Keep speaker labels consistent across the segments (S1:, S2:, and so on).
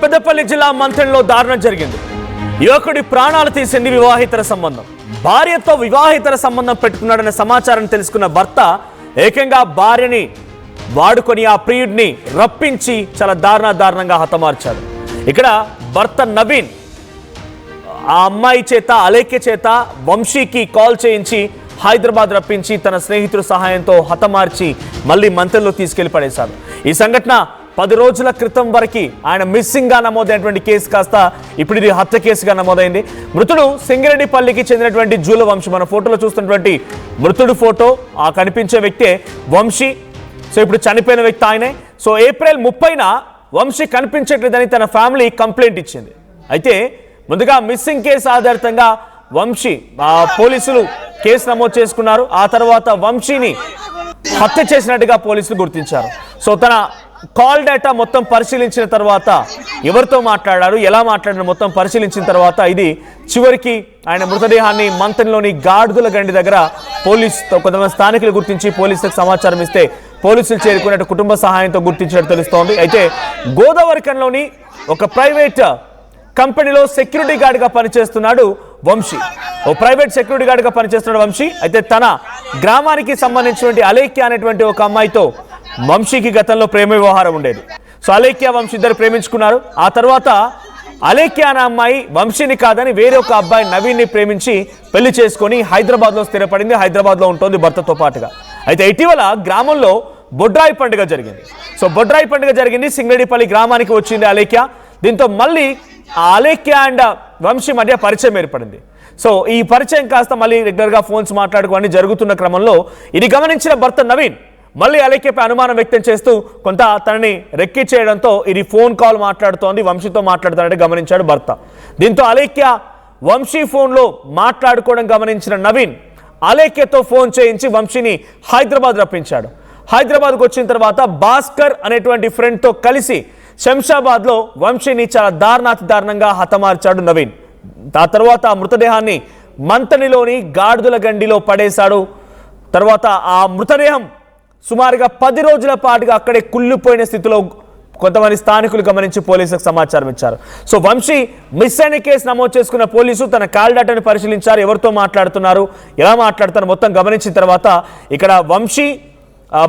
S1: పెద్దపల్లి జిల్లా మంథన్లో దారుణం జరిగింది. యువకుడి ప్రాణాలు తీసింది వివాహితర సంబంధం. భార్యతో వివాహితర సంబంధం పెట్టుకున్నాడనే సమాచారం తెలుసుకున్న భర్త ఏకంగా భార్యని వాడుకొని ఆ ప్రియుడిని రప్పించి చాలా దారుణంగా హతమార్చాడు. ఇక్కడ భర్త నవీన్ ఆ అమ్మాయి చేత అలేఖ్య చేత వంశీకి కాల్ చేయించి హైదరాబాద్ రప్పించి తన స్నేహితుడి సహాయంతో హతమార్చి మళ్ళీ మంథన్లో తీసుకెళ్లి పడేశాడు. ఈ సంఘటన 10 రోజుల క్రితం వరకు ఆయన మిస్సింగ్ గా నమోదైనటువంటి కేసు కాస్త ఇప్పుడు ఇది హత్య కేసుగా నమోదైంది. మృతుడు సింగరెడ్డిపల్లికి చెందినటువంటి జూల వంశీ. మన ఫోటోలో చూస్తున్నటువంటి మృతుడు ఫోటో ఆ కనిపించే వ్యక్తే వంశీ. సో ఇప్పుడు చనిపోయిన వ్యక్తి ఆయనే. సో ఏప్రిల్ 30న వంశీ కనిపించట్లేదని తన ఫ్యామిలీ కంప్లైంట్ ఇచ్చింది. అయితే ముందుగా మిస్సింగ్ కేసు ఆధారితంగా వంశీ పోలీసులు కేసు నమోదు చేసుకున్నారు. ఆ తర్వాత వంశీని హత్య చేసినట్టుగా పోలీసులు గుర్తించారు. సో తన కాల్ డేటా మొత్తం పరిశీలించిన తర్వాత ఎవరితో మాట్లాడారు, ఎలా మాట్లాడారు మొత్తం పరిశీలించిన తర్వాత ఇది చివరికి ఆయన మృతదేహాన్ని మంథన్లోని గాడుగుల గండి దగ్గర పోలీసుతో కొంతమంది స్థానికులు గుర్తించి పోలీసులకు సమాచారం ఇస్తే పోలీసులు చేరుకున్నట్టు కుటుంబ సహాయంతో గుర్తించినట్టు తెలుస్తోంది. అయితే గోదావరికంలోని ఒక ప్రైవేట్ కంపెనీలో సెక్యూరిటీ గార్డ్గా పనిచేస్తున్నాడు వంశీ. ఓ ప్రైవేట్ సెక్యూరిటీ గార్డ్గా పనిచేస్తున్నాడు వంశీ. అయితే తన గ్రామానికి సంబంధించినటువంటి అలేఖ్య అనేటువంటి ఒక అమ్మాయితో వంశీకి గతంలో ప్రేమ వ్యవహారం ఉండేది. సో అలేఖ్య వంశీ ఇద్దరు ప్రేమించుకున్నారు. ఆ తర్వాత అలేఖ్య అనే అమ్మాయి వంశీని కాదని వేరే ఒక అబ్బాయి నవీన్ని ప్రేమించి పెళ్లి చేసుకొని హైదరాబాద్లో స్థిరపడింది. హైదరాబాద్లో ఉంటుంది భర్తతో పాటుగా. అయితే ఇటీవల గ్రామంలో బొడ్రాయి పండుగ జరిగింది. సో బొడ్రాయి పండుగ జరిగింది. సింగరెడ్డిపల్లి గ్రామానికి వచ్చింది అలేఖ్య. దీంతో మళ్ళీ ఆ అలేఖ్య అండ్ వంశీ మధ్య పరిచయం ఏర్పడింది. సో ఈ పరిచయం కాస్త మళ్ళీ రెగ్యులర్గా ఫోన్స్ మాట్లాడుకోవని జరుగుతున్న క్రమంలో ఇది గమనించిన భర్త నవీన్ మళ్ళీ అలేఖ్యపై అనుమానం వ్యక్తం చేస్తూ కొంత తనని రెక్కిచ్చేయడంతో ఇది ఫోన్ కాల్ మాట్లాడుతోంది, వంశీతో మాట్లాడుతానని గమనించాడు భర్త. దీంతో అలేఖ్య వంశీ ఫోన్లో మాట్లాడుకోవడం గమనించిన నవీన్ అలేఖ్యతో ఫోన్ చేయించి వంశీని హైదరాబాద్ రప్పించాడు. హైదరాబాద్కు వచ్చిన తర్వాత భాస్కర్ అనేటువంటి ఫ్రెండ్తో కలిసి శంషాబాద్లో వంశీని చాలా దారుణంగా హతమార్చాడు నవీన్. ఆ తర్వాత ఆ మృతదేహాన్ని మంథనిలోని గాడుదుల గండిలో పడేశాడు. తర్వాత ఆ మృతదేహం సుమారుగా 10 రోజుల పాటుగా అక్కడే కుళ్ళిపోయిన స్థితిలో కొంతమంది స్థానికులు గమనించి పోలీసులకు సమాచారం ఇచ్చారు. సో వంశీ మిస్ అయిన కేసు నమోదు చేసుకున్న పోలీసు తన కాల్ డేటాను పరిశీలించారు. ఎవరితో మాట్లాడుతున్నారు, ఎలా మాట్లాడుతున్నారు మొత్తం గమనించిన తర్వాత ఇక్కడ వంశీ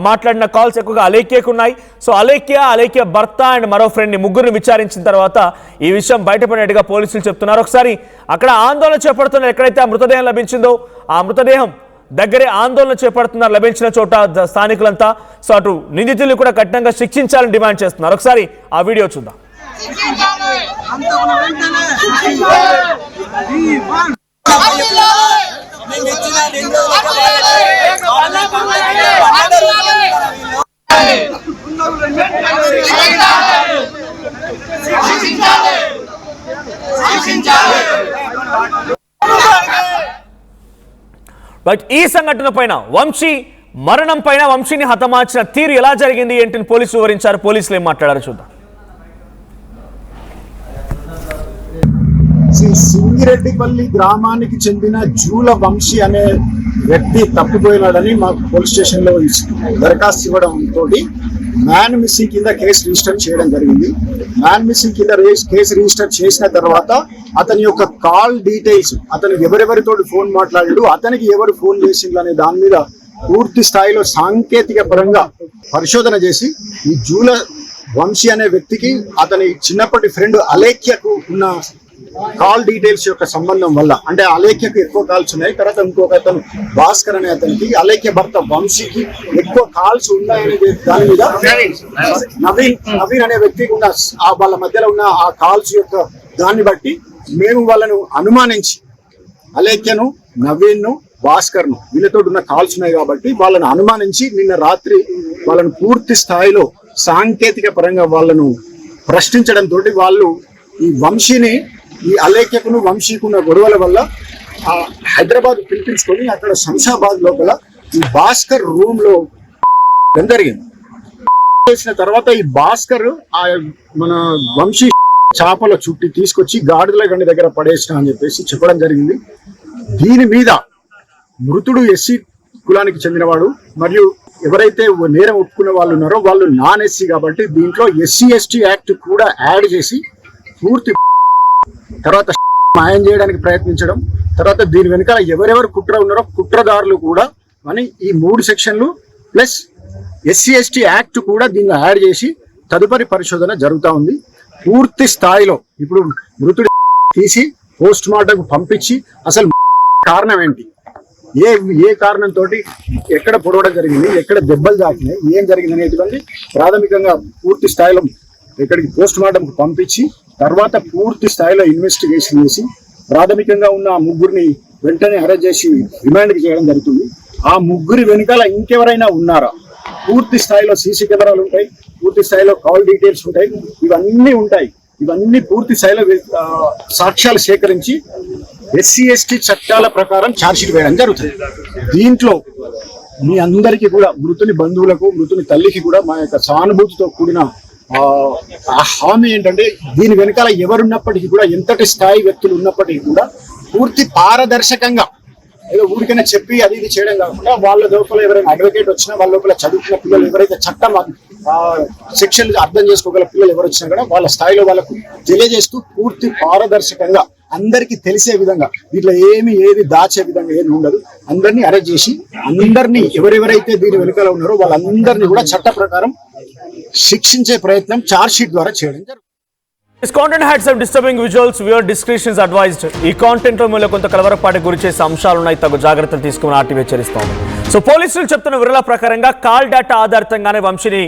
S1: మాట్లాడిన కాల్స్ ఎక్కువగా అలేఖ్యకు ఉన్నాయి. సో అలేఖ్య భర్త అండ్ మరో ఫ్రెండ్ని ముగ్గురిని విచారించిన తర్వాత ఈ విషయం బయటపడినట్టుగా పోలీసులు చెప్తున్నారు. ఒకసారి అక్కడ ఆందోళన చేపడుతున్నారు. ఎక్కడైతే ఆ మృతదేహం లభించిందో ఆ మృతదేహం దగ్గరే ఆందోళన చేపడుతున్నారు లభించిన చోట స్థానికులంతా. సో అటు నిందితులు కూడా కఠినంగా శిక్షించాలని డిమాండ్ చేస్తున్నారు. ఒకసారి ఆ వీడియో చూద్దాం. బట్ ఈ సంఘటన పైన వంశీ మరణం పైన వంశీని హతమార్చిన తీరు ఎలా జరిగింది ఏంటని పోలీసులు వివరించారు. పోలీసులు ఏం మాట్లాడారు చూద్దాం.
S2: సింగిరెడ్డిపల్లి గ్రామానికి చెందిన జూల వంశీ అనే వ్యక్తి తప్పిపోయినాడని మాకు పోలీస్ స్టేషన్ లో దరఖాస్తు ఇవ్వడంతో మ్యాన్ మిస్సింగ్ కింద కేసు రిజిస్టర్ చేయడం జరిగింది. మ్యాన్ మిస్సింగ్ కింద కేసు రిజిస్టర్ చేసిన తర్వాత అతని యొక్క కాల్ డీటెయిల్స్, అతను ఎవరెవరితో ఫోన్ మాట్లాడాడు, అతనికి ఎవరు ఫోన్ చేసిండు అనే దాని మీద పూర్తి స్థాయిలో సాంకేతిక పరంగా పరిశోధన చేసి ఈ జూల వంశీ అనే వ్యక్తికి అతని చిన్నప్పటి ఫ్రెండ్ అలేఖ్యకు ఉన్న కాల్ డీటెయిల్స్ యొక్క సంబంధం వల్ల, అంటే అలేఖ్యకు ఎక్కువ కాల్స్ ఉన్నాయి. తర్వాత ఇంకొక అతను భాస్కర్ అనే అతనికి అలేఖ్య భర్త వంశీకి ఎక్కువ కాల్స్ ఉన్నాయనే దాని మీద నవీన్ అనే వ్యక్తికి ఉన్న వాళ్ళ మధ్యలో ఉన్న ఆ కాల్స్ యొక్క దాన్ని బట్టి మేము వాళ్ళను అనుమానించి అలేఖ్యను, నవీన్ను, భాస్కర్ను వీళ్ళతో ఉన్న కాల్స్ ఉన్నాయి కాబట్టి వాళ్ళను అనుమానించి నిన్న రాత్రి వాళ్ళను పూర్తి స్థాయిలో సాంకేతిక పరంగా వాళ్ళను ప్రశ్నించడంతో వాళ్ళు ఈ వంశీని, ఈ అలేఖ్యకును వంశీకున్న గొడవల వల్ల హైదరాబాద్ పిలిపించుకొని అక్కడ శంషాబాద్ లోపల ఈ భాస్కర్ రూమ్ లో జరిగింది. చేసిన తర్వాత ఈ భాస్కర్ మన వంశీ చేపల చుట్టి తీసుకొచ్చి గాడుదల గండి దగ్గర పడేసిన అని చెప్పేసి చెప్పడం జరిగింది. దీని మీద మృతుడు ఎస్సీ కులానికి చెందినవాడు మరియు ఎవరైతే నేరం ఒప్పుకున్న వాళ్ళు ఉన్నారో వాళ్ళు నాన్ ఎస్సీ కాబట్టి దీంట్లో ఎస్సీ ఎస్టీ యాక్ట్ కూడా యాడ్ చేసి పూర్తి తర్వాత మాయం చేయడానికి ప్రయత్నించడం, తర్వాత దీని వెనకాల ఎవరెవరు కుట్ర ఉన్నారో కుట్రదారులు కూడా అని ఈ 3 సెక్షన్లు ప్లస్ ఎస్సీ ఎస్టీ యాక్ట్ కూడా దీన్ని యాడ్ చేసి తదుపరి పరిశోధన జరుగుతూ ఉంది. పూర్తి స్థాయిలో ఇప్పుడు మృతుడి తీసి పోస్ట్ మార్టం పంపించి అసలు కారణం ఏంటి, ఏ కారణంతో ఎక్కడ పొడవడం జరిగింది, ఎక్కడ దెబ్బలు తాకినాయి, ఏం జరిగింది అనేటువంటి ప్రాథమికంగా పూర్తి స్థాయిలో ఇక్కడికి పోస్ట్ మార్టం పంపించి తర్వాత పూర్తి స్థాయిలో ఇన్వెస్టిగేషన్ చేసి ప్రాథమికంగా ఉన్న ఆ ముగ్గురిని వెంటనే అరెస్ట్ చేసి రిమాండ్కి చేయడం జరుగుతుంది. ఆ ముగ్గురి వెనకాల ఇంకెవరైనా ఉన్నారా, పూర్తి స్థాయిలో సీసీ కెమెరాలు ఉంటాయి, పూర్తి స్థాయిలో కాల్ డీటెయిల్స్ ఉంటాయి, ఇవన్నీ ఉంటాయి. ఇవన్నీ పూర్తి స్థాయిలో సాక్ష్యాలు సేకరించి ఎస్సీ ఎస్టీ చట్టాల ప్రకారం ఛార్జ్షీట్ వేయడం జరుగుతుంది. దీంట్లో మీ అందరికీ కూడా మృతుని బంధువులకు మృతుని తల్లికి కూడా మా యొక్క సానుభూతితో కూడిన హామీ ఏంటంటే దీని వెనకాల ఎవరున్నప్పటికీ కూడా ఎంతటి స్థాయి వ్యక్తులు ఉన్నప్పటికీ కూడా పూర్తి పారదర్శకంగా ఏదో ఊరికైనా చెప్పి అది ఇది చేయడం కాకుండా వాళ్ళ లోపల ఎవరైనా అడ్వకేట్ వచ్చినా వాళ్ళ లోపల చదువుకున్న పిల్లలు ఎవరైతే చట్టం శిక్షలు అర్థం చేసుకోగల పిల్లలు ఎవరు వచ్చినా కూడా వాళ్ళ స్థాయిలో వాళ్ళకు తెలియజేస్తూ పూర్తి పారదర్శకంగా అందరికీ తెలిసే విధంగా దీంట్లో ఏది దాచే విధంగా ఏమి ఉండదు. అందరినీ అరెస్ట్ చేసి అందరినీ ఎవరెవరైతే దీని వెనుకలో ఉన్నారో వాళ్ళందరినీ కూడా చట్ట ప్రకారం శిక్షించే ప్రయత్నం ఛార్జ్ షీట్ ద్వారా చేయడం జరుగుతుంది.
S1: This content had some disturbing visuals. Viewer discretion is advised. ఈ కాంటెంట్ లో మీలో కొంత కలవరపాటుకు గురి చేసే అంశాలు ఉన్నాయి. తగు జాగ్రత్తలు తీసుకుని ఆర్టీవీ హెచ్చరిస్తోంది. సో పోలీసులు చెప్తున్న వివరాల ప్రకారంగా కాల్ డేటా ఆధారితంగానే వంశీని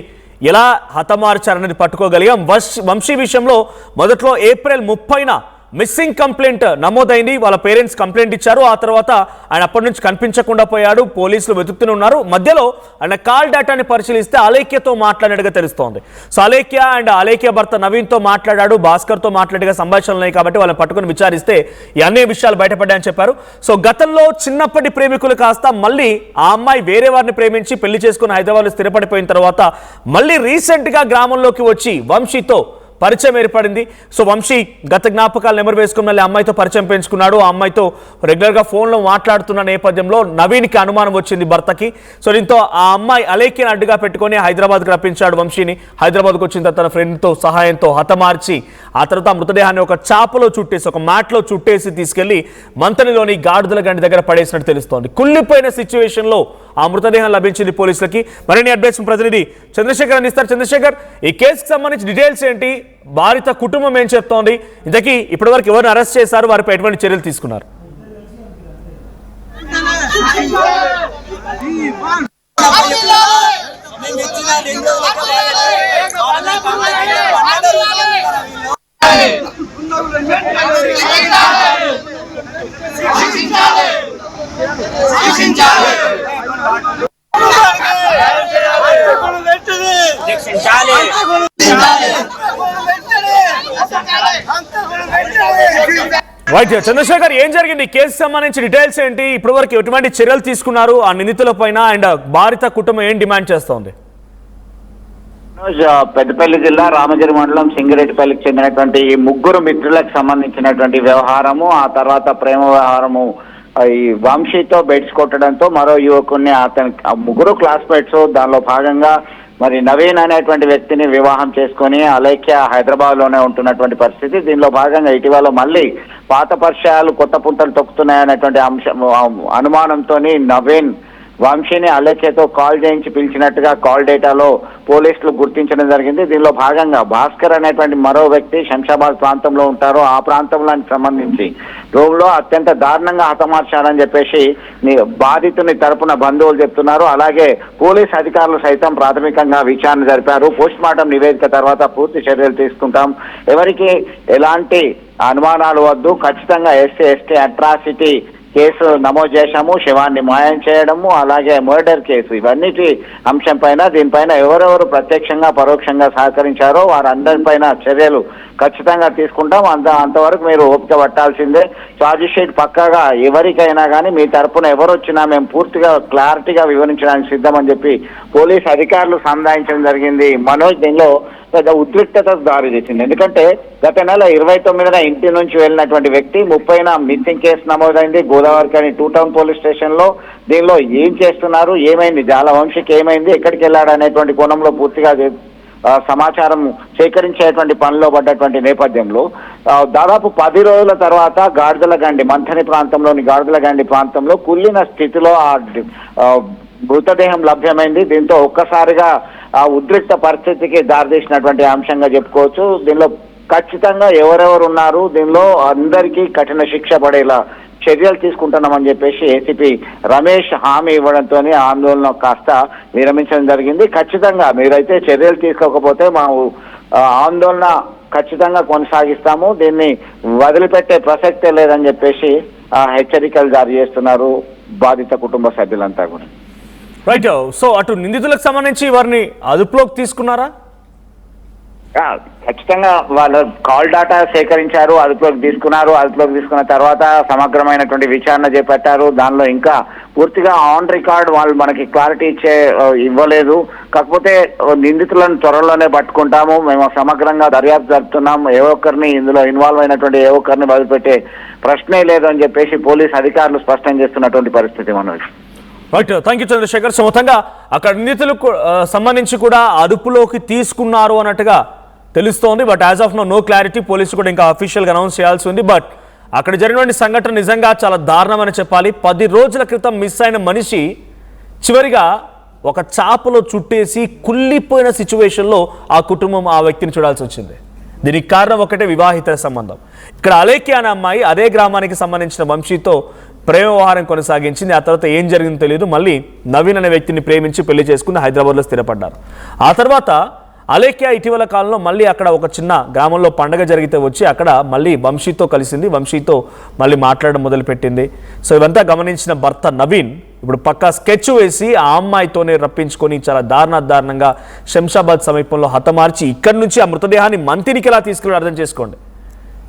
S1: ఎలా హతమార్చారనేది పట్టుకోగలిగాం. వంశీ విషయంలో మొదట్లో ఏప్రిల్ 30న మిస్సింగ్ కంప్లైంట్ నమోదైంది. వాళ్ళ పేరెంట్స్ కంప్లైంట్ ఇచ్చారు. ఆ తర్వాత ఆయన అప్పటి నుంచి కనిపించకుండా పోయాడు. పోలీసులు వెతుకుతూనే ఉన్నారు. మధ్యలో ఆయన కాల్ డేటాని పరిశీలిస్తే అలేఖ్యతో మాట్లాడినట్టుగా తెలుస్తోంది. సో అలేఖ్య భర్త నవీన్తో మాట్లాడాడు, భాస్కర్తో మాట్లాడిగా సంభాషణలు ఉన్నాయి కాబట్టి వాళ్ళని పట్టుకుని విచారిస్తే ఈ అన్ని విషయాలు బయటపడ్డాయని చెప్పారు. సో గతంలో చిన్నప్పటి ప్రేమికులు కాస్త మళ్ళీ ఆ అమ్మాయి వేరే వారిని ప్రేమించి పెళ్లి చేసుకుని హైదరాబాద్లో స్థిరపడిపోయిన తర్వాత మళ్ళీ రీసెంట్గా గ్రామంలోకి వచ్చి వంశీతో పరిచయం ఏర్పడింది. సో వంశీ గత జ్ఞాపకాలు నెమరు వేసుకుని మళ్ళీ అమ్మాయితో పరిచయం పెంచుకున్నాడు. ఆ అమ్మాయితో రెగ్యులర్గా ఫోన్లో మాట్లాడుతున్న నేపథ్యంలో నవీన్కి అనుమానం వచ్చింది భర్తకి. సో దీంతో ఆ అమ్మాయి అలేఖ్యను అడ్డుగా పెట్టుకొని హైదరాబాద్కి రప్పించాడు వంశీని. హైదరాబాద్కి వచ్చిన తర్వాత తన ఫ్రెండ్తో సహాయంతో హతమార్చి ఆ తర్వాత మృతదేహాన్ని ఒక చాపలో చుట్టేసి ఒక మ్యాట్లో చుట్టేసి తీసుకెళ్లి మంతనిలోని గాడిదల గండి దగ్గర పడేసినట్టు తెలుస్తోంది. కుళ్ళిపోయిన సిచ్యువేషన్లో ఆ మృతదేహం లభించింది పోలీసులకి. మరిన్ని అప్డేట్స్ ప్రతినిధి చంద్రశేఖర్ అందిస్తారు. చంద్రశేఖర్, ఈ కేసుకు సంబంధించి డీటెయిల్స్ ఏంటి? బాధిత కుటుంబం ఏం చెప్తోంది? ఇంతకీ ఇప్పటివరకు ఎవరిని అరెస్ట్ చేశారు? వారిపై ఎటువంటి చర్యలు తీసుకున్నారు? రైట్ చంద్రశేఖర్, ఏం జరిగింది? కేసు సంబంధించి డీటెయిల్స్ ఏంటి? ఇప్పటివరకు ఎటువంటి చర్యలు తీసుకున్నారు ఆ నిందితుల పైన? అండ్ బాధిత కుటుంబం ఏం డిమాండ్ చేస్తోంది?
S3: పెద్దపల్లి జిల్లా రామగిరి మండలం సింగిరెడ్డిపల్లికి చెందినటువంటి ఈ ముగ్గురు మిత్రులకు సంబంధించినటువంటి వ్యవహారము, ఆ తర్వాత ప్రేమ వ్యవహారము ఈ వంశీతో బెడ్స్ కొట్టడంతో మరో యువకుడిని అతని ముగ్గురు క్లాస్మేట్స్ దానిలో భాగంగా మరి నవీన్ అనేటువంటి వ్యక్తిని వివాహం చేసుకుని అలేఖ్య హైదరాబాద్ లోనే ఉంటున్నటువంటి పరిస్థితి. దీనిలో భాగంగా ఇటీవల మళ్ళీ పాత పరిచయాలు కొత్త పుంతలు తొక్కుతున్నాయనేటువంటి అంశం అనుమానంతో నవీన్ వంశీని అలేఖ్యతో కాల్ చేయించి పిలిచినట్టుగా కాల్ డేటాలో పోలీసులు గుర్తించడం జరిగింది. దీనిలో భాగంగా భాస్కర్ అనేటువంటి మరో వ్యక్తి శంషాబాద్ ప్రాంతంలో ఉంటారు. ఆ ప్రాంతంలోకి సంబంధించి రోడ్లో అత్యంత దారుణంగా హతమార్చారని చెప్పేసి బాధితుని తరపున బంధువులు చెప్తున్నారు. అలాగే పోలీస్ అధికారులు సైతం ప్రాథమికంగా విచారణ జరిపారు. పోస్ట్ మార్టం నివేదిక తర్వాత పూర్తి చర్యలు తీసుకుంటాం, ఎవరికి ఎలాంటి అనుమానాలు వద్దు, ఖచ్చితంగా ఎస్సీ ఎస్టీ అట్రాసిటీ కేసు నమోదు చేశాము, శవాన్ని మాయం చేయడము, అలాగే మర్డర్ కేసు, ఇవన్నిటి అంశం పైన దీనిపైన ఎవరెవరు ప్రత్యక్షంగా పరోక్షంగా సహకరించారో వారందరిపైన చర్యలు ఖచ్చితంగా తీసుకుంటాం. అంతవరకు మీరు ఓపిక పట్టాల్సిందే. ఛార్జ్ షీట్ పక్కాగా ఎవరికైనా కానీ మీ తరపున ఎవరు వచ్చినా మేము పూర్తిగా క్లారిటీగా వివరించడానికి సిద్ధమని చెప్పి పోలీస్ అధికారులు సంధానించడం జరిగింది. మనోజ్ దీనిలో పెద్ద ఉద్రిక్తతకు దారి తీసింది. ఎందుకంటే గత నెల 29న ఇంటి నుంచి వెళ్ళినటువంటి వ్యక్తి 30న మిస్సింగ్ కేసు నమోదైంది గోదావరిఖని 2 టౌన్ పోలీస్ స్టేషన్ లో. దీనిలో ఏం చేస్తున్నారు, ఏమైంది, జాలవంశీకి ఏమైంది, ఎక్కడికి వెళ్ళాడు అనేటువంటి కోణంలో పూర్తిగా సమాచారం సేకరించేటువంటి పనిలో పడ్డటువంటి నేపథ్యంలో దాదాపు 10 రోజుల తర్వాత గాడిదలగండి మంథని ప్రాంతంలోని గాడిదలగండి ప్రాంతంలో కుళ్ళిన స్థితిలో ఆ మృతదేహం లభ్యమైంది. దీంతో ఒక్కసారిగా ఆ ఉద్రిక్త పరిస్థితికి దారితీసినటువంటి అంశంగా చెప్పుకోవచ్చు. దీనిలో ఖచ్చితంగా ఎవరెవరు ఉన్నారు, దీనిలో అందరికీ కఠిన శిక్ష పడేలా చర్యలు తీసుకుంటున్నామని చెప్పేసి ఏసీపీ రమేష్ హామీ ఇవ్వడంతో ఆందోళన కాస్త విరమించడం జరిగింది. ఖచ్చితంగా మీరైతే చర్యలు తీసుకోకపోతే మా ఆందోళన ఖచ్చితంగా కొనసాగిస్తాము, దీన్ని వదిలిపెట్టే ప్రసక్తే లేదని చెప్పేసి హెచ్చరికలు జారీ చేస్తున్నారు బాధిత కుటుంబ సభ్యులంతా కూడా.
S1: రైట్. సో అటు నిందితులకు సంబంధించి వారిని అదుపులోకి తీసుకున్నారా?
S3: ఖచ్చితంగా వాళ్ళ కాల్ డాటా సేకరించారు, అదుపులోకి తీసుకున్నారు. అదుపులోకి తీసుకున్న తర్వాత సమగ్రమైనటువంటి విచారణ చేపట్టారు. దానిలో ఇంకా పూర్తిగా ఆన్ రికార్డ్ వాళ్ళు మనకి క్లారిటీ ఇవ్వలేదు. కాకపోతే నిందితులను త్వరలోనే పట్టుకుంటాము, మేము సమగ్రంగా దర్యాప్తు జరుపుతున్నాం, ఏ ఒక్కరిని ఇందులో ఇన్వాల్వ్ అయినటువంటి ఏ ఒక్కరిని వదిలిపెట్టే ప్రశ్నే లేదు అని చెప్పేసి పోలీస్ అధికారులు స్పష్టం చేస్తున్నటువంటి పరిస్థితి Manoj.
S1: Right, thank you Chandrashekar. So మొత్తంగా అక్కడ నిందితులకు సంబంధించి కూడా అదుపులోకి తీసుకున్నారు అన్నట్టుగా తెలుస్తోంది. But as of no clarity. Police కూడా ఇంకా అఫీషియల్గా అనౌన్స్ చేయాల్సి ఉంది. బట్ అక్కడ జరిగినటువంటి సంఘటన నిజంగా చాలా దారుణమని చెప్పాలి. 10 రోజుల క్రితం మిస్ అయిన మనిషి చివరిగా ఒక చాపలో చుట్టేసి కుళ్ళిపోయిన సిచ్యువేషన్లో ఆ కుటుంబం ఆ వ్యక్తిని చూడాల్సి వచ్చింది. దీనికి కారణం ఒకటే, వివాహిత సంబంధం. ఇక్కడ అలేఖ్య అనే అమ్మాయి అదే గ్రామానికి సంబంధించిన వంశీతో ప్రేమ వ్యవహారం కొనసాగించింది. ఆ తర్వాత ఏం జరిగిందో తెలియదు. మళ్ళీ నవీన్ అనే వ్యక్తిని ప్రేమించి పెళ్లి చేసుకుని హైదరాబాద్లో స్థిరపడ్డారు. ఆ తర్వాత అలేఖ్య ఇటీవల కాలంలో మళ్ళీ అక్కడ ఒక చిన్న గ్రామంలో పండగ జరిగితే వచ్చి అక్కడ మళ్ళీ వంశీతో కలిసింది, వంశీతో మళ్ళీ మాట్లాడడం మొదలుపెట్టింది. సో ఇవంతా గమనించిన భర్త నవీన్ ఇప్పుడు పక్కా స్కెచ్ వేసి ఆ అమ్మాయితోనే రప్పించుకొని చాలా దారుణంగా శంషాబాద్ సమీపంలో హతమార్చి ఇక్కడి నుంచి ఆ మృతదేహాన్ని మంతినికి ఎలా తీసుకెళ్ళి అర్థం చేసుకోండి.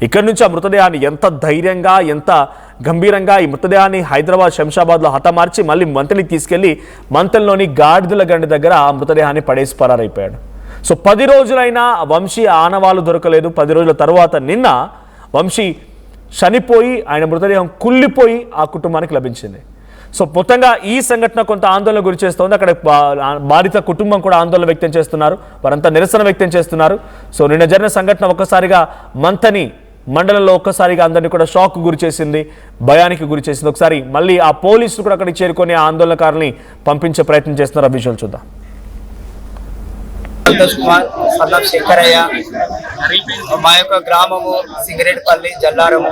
S1: ఇక్కడి నుంచి ఆ మృతదేహాన్ని ఎంత ధైర్యంగా ఎంత గంభీరంగా ఈ మృతదేహాన్ని హైదరాబాద్ శంషాబాద్లో హతమార్చి మళ్ళీ మంతనికి తీసుకెళ్లి మంతల్లోని గాడిదలగండి దగ్గర ఆ మృతదేహాన్ని పడేసి పరారైపోయాడు. సో 10 రోజులైనా వంశీ ఆనవాళ్ళు దొరకలేదు. 10 రోజుల తర్వాత నిన్న వంశీ చనిపోయి ఆయన మృతదేహం కుళ్ళిపోయి ఆ కుటుంబానికి లభించింది. సో మొత్తంగా ఈ సంఘటన కొంత ఆందోళన గురి చేస్తోంది. అక్కడ బాధిత కుటుంబం కూడా ఆందోళన వ్యక్తం చేస్తున్నారు, వారంతా నిరసన వ్యక్తం చేస్తున్నారు. సో నిన్న జరిగిన సంఘటన ఒక్కసారిగా మంతని మండలంలో ఒక్కసారిగా అందరినీ కూడా షాక్ గురి చేసింది, భయానికి గురి చేసింది. ఒకసారి మళ్ళీ ఆ పోలీసులు కూడా అక్కడికి చేరుకొని ఆ ఆందోళనకారుల్ని పంపించే ప్రయత్నం చేస్తున్నారు. ఆ విజువల్ చూద్దాం.
S4: సంతోష్ కుమార్ సన్నాఫ్ శేఖరయ్య, మా యొక్క గ్రామము సింగరేట్పల్లి జల్లారము.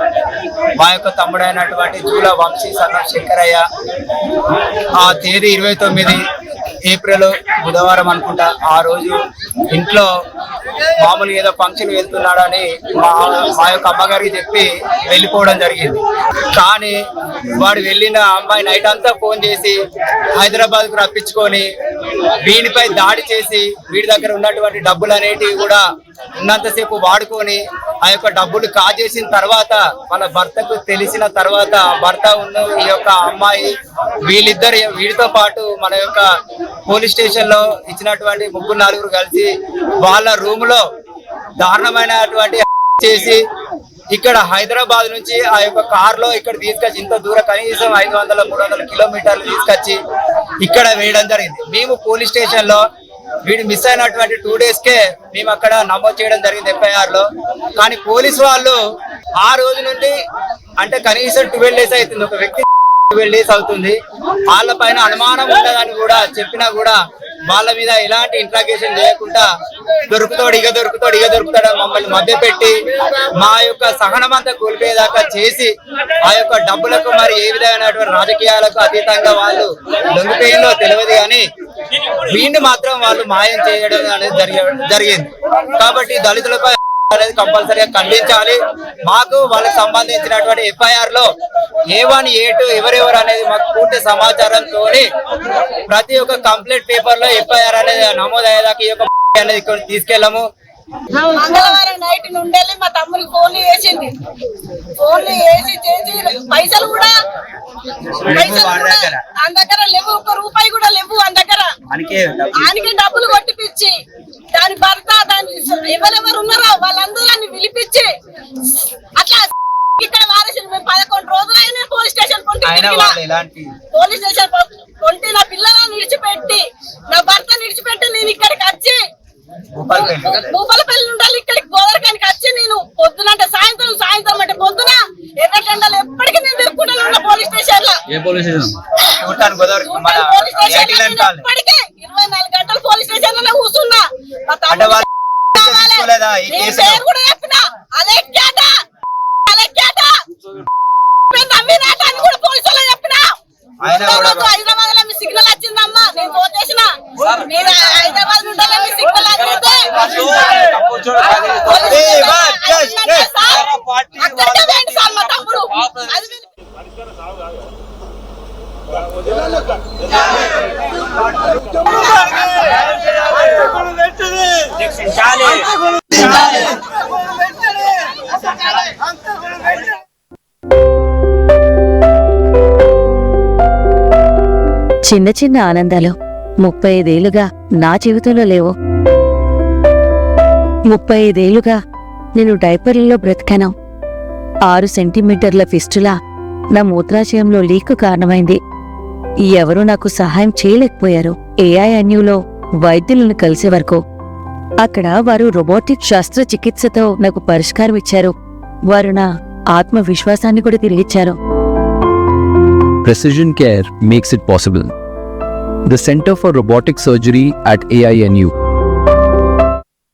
S4: మా యొక్క తమ్ముడైనటువంటి జూల వంశీ సన్నాఫ్ శేఖరయ్య ఆ తేదీ 29 ఏప్రిల్ బుధవారం అనుకుంటా, ఆ రోజు ఇంట్లో మామూలు ఏదో ఫంక్షన్ వెళ్తున్నాడని మా యొక్క అమ్మగారికి చెప్పి వెళ్ళిపోవడం జరిగింది. కానీ వాడు వెళ్ళిన అమ్మాయి నైట్ అంతా ఫోన్ చేసి హైదరాబాద్కు రప్పించుకొని వీడిపై దాడి చేసి వీడి దగ్గర ఉన్నటువంటి డబ్బులు అనేటివి కూడా ఉన్నంతసేపు వాడుకొని ఆ యొక్క డబ్బులు కాజేసిన తర్వాత వాళ్ళ భర్తకు తెలిసిన తర్వాత భర్త ఉన్న ఈ యొక్క అమ్మాయి వీడితో పాటు మన యొక్క పోలీస్ స్టేషన్ లో ఇచ్చినటువంటి 3-4 కలిసి వాళ్ళ రూమ్ లో దారుణమైనటువంటి చేసి ఇక్కడ హైదరాబాద్ నుంచి ఆ యొక్క కార్ లో ఇక్కడ తీసుకొచ్చి ఇంత దూరం కనీసం 500-300 కిలోమీటర్లు తీసుకొచ్చి ఇక్కడ వేయడం జరిగింది. మేము పోలీస్ స్టేషన్ లో వీడు మిస్ అయినటువంటి 2 days కే మేము అక్కడ నమోదు చేయడం జరిగింది FIR లో. కానీ పోలీసు వాళ్ళు ఆ రోజు నుండి అంటే కనీసం 12 days అవుతుంది, ఒక వ్యక్తి 12 days అవుతుంది, వాళ్ళ పైన అనుమానం ఉండదని కూడా చెప్పినా కూడా వాళ్ళ మీద ఎలాంటి ఇంట్రాగేషన్ చేయకుండా దొరుకుతాడు మమ్మల్ని మభ్యపెట్టి మా యొక్క సహనం అంతా కోల్పోయేదాకా చేసి ఆ యొక్క డబ్బులకు మరి ఏ విధమైనటువంటి రాజకీయాలకు అతీతంగా వాళ్ళు లొంగిపోయిందో తెలియదు, కానీ వీడిని మాత్రం వాళ్ళు మాయం చేయడం అనేది జరిగింది. కాబట్టి దళితులపై అనేది కంపల్సరీగా ఖండించాలి. మాకు వాళ్ళకి సంబంధించినటువంటి FIR లో A1 A2 ఎవరెవరు అనేది మాకు పూర్తి సమాచారంతో ప్రతి ఒక్క కంప్లీట్ పేపర్ లో FIR అనేది నమోదయ్యేదాకా ఈ యొక్క అనేది ఇక్కడ తీసుకెళ్ళము.
S5: మంగళవారం నైట్ నుండి మా తమ్ముడికి ఫోన్లు చేసింది. ఫోన్లు చేసి పైసలు కూడా ఆయన దగ్గర లేవు, 1 రూపాయి కూడా లేవు ఆయన దగ్గర. ఆయనకి డబ్బులు కొట్టిపిచ్చి దాని భర్త దాని ఎవరెవరు ఉన్నారో వాళ్ళందరూ పిలిపించి అట్లా ఇక్కడ వారేసి 11 రోజులు అయినా పోలీస్ స్టేషన్ పోలీస్ స్టేషన్ కొంటి నా పిల్లలను విడిచిపెట్టి నా భర్త విడిచిపెట్టి నేను ఇక్కడికి వచ్చి భూపాలపల్లి ఉండాలి ఇక్కడికి గోదరకానికి వచ్చి నేను పొద్దున అంటే సాయంత్రం అంటే పొద్దున ఎర్రటెండలు ఎప్పటికీ నేను తిరుగుకుంటాను ఉన్న పోలీస్ స్టేషన్ లో. ఇప్పటికే 24 గంటలు పోలీస్ స్టేషన్ లోనే కూర్చున్నా. పేరు కూడా చెప్పిన అదే కూడా పోలీసు వాళ్ళు చెప్పిన. హైదరాబాద్ లో మీ సిగ్నల్ వచ్చిందమ్మా, నేను ఫోన్ చేసిన. నేను హైదరాబాద్ ఉండాలి మీ సిగ్నల్ వచ్చింది. మా తమ్ముడు
S6: చిన్న చిన్న ఆనందాలు 35 ఏళ్లుగా నా జీవితంలో లేవు. 35 ఏళ్లుగా నేను డైపర్లలో బ్రతికాను. 6 సెంటీమీటర్ల ఫిస్టులా నా మూత్రాశయంలో లీక్ కారణమైంది. ఎవరూ నాకు సహాయం చేయలేకపోయారు. AINUలో వైద్యులను కలిసే వరకు. అక్కడ వారు రోబోటిక్ శస్త్రచికిత్సతో నాకు పరిష్కారం ఇచ్చారు. వారు నా ఆత్మవిశ్వాసాన్ని కూడా తిరిగిచ్చారు.
S7: Precision Care makes it possible. The Center for Robotic Surgery at AINU